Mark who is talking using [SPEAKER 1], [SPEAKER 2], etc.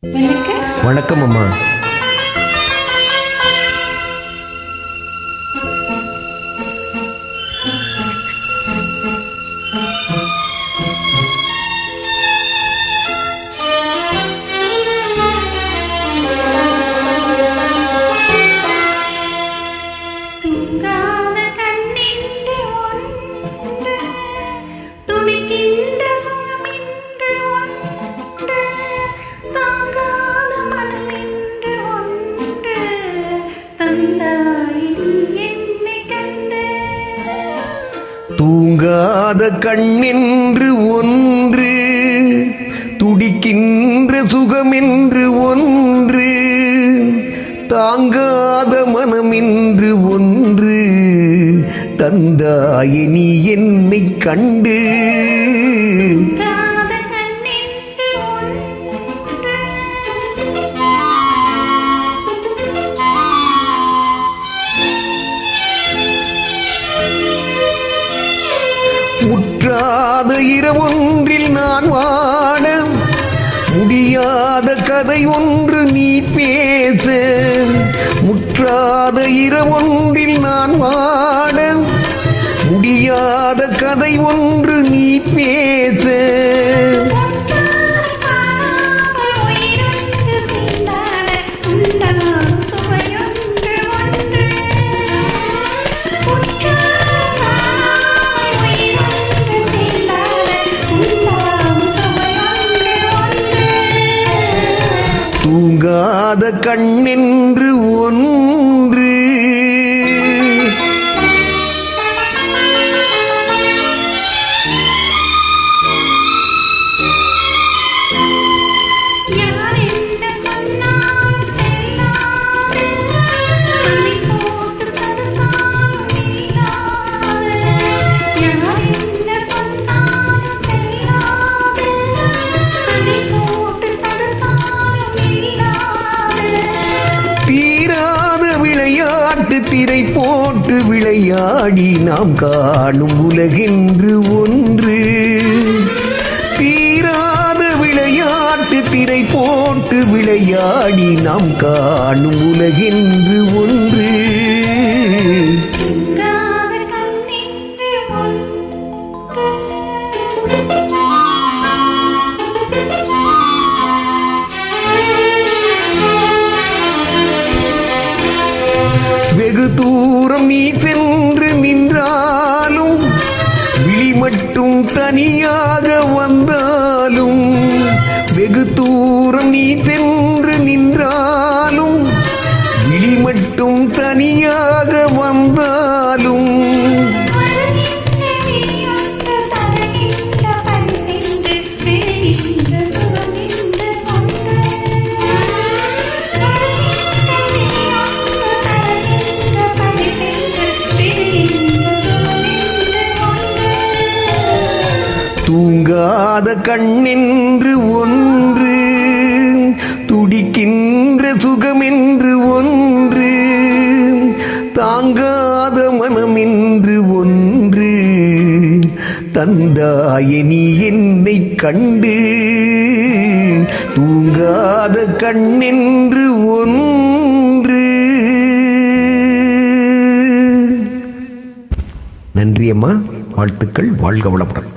[SPEAKER 1] வணக்கம் அம்மா. தூங்காத கண்ணென்று ஒன்று, துடிக்கின்ற சுகமென்று ஒன்று, தாங்காத மனமென்று ஒன்று, தந்தாயே நீ என்னை கண்டு. முற்றாத இரவொன்றில் நான் வாட, முடியாத கதை ஒன்று நீ பேச. முற்றாத இரவொன்றில் நான் வாட, முடியாத கதை ஒன்று நீ பேச. தூங்காத கண்ணென்று ஒன்று, திரை போட்டு விளையாடி நாம் காணும் உலகென்று ஒன்று. தீராத விளையாட்டு திரை போட்டு விளையாடி நாம் காணும் உலகென்று ஒன்று. வெகு தூரம் நீ சென்று நின்றாலும், விழி மட்டும் தனியாக வந்தாலும். வெகு தூரம் நீ சென்று நின்றாலும், விழி மட்டும் தனியாக வந்தாலும். தூங்காத கண்ணென்று ஒன்று, துடிக்கின்ற சுகமென்று ஒன்று, தாங்காத மனமென்று ஒன்று, தந்தாயே நீ என்னை கண்டு. தூங்காத கண்ணென்று ஒன்று. நன்றி அம்மா. வாழ்த்துக்கள். வாழ்க வளமுடன்.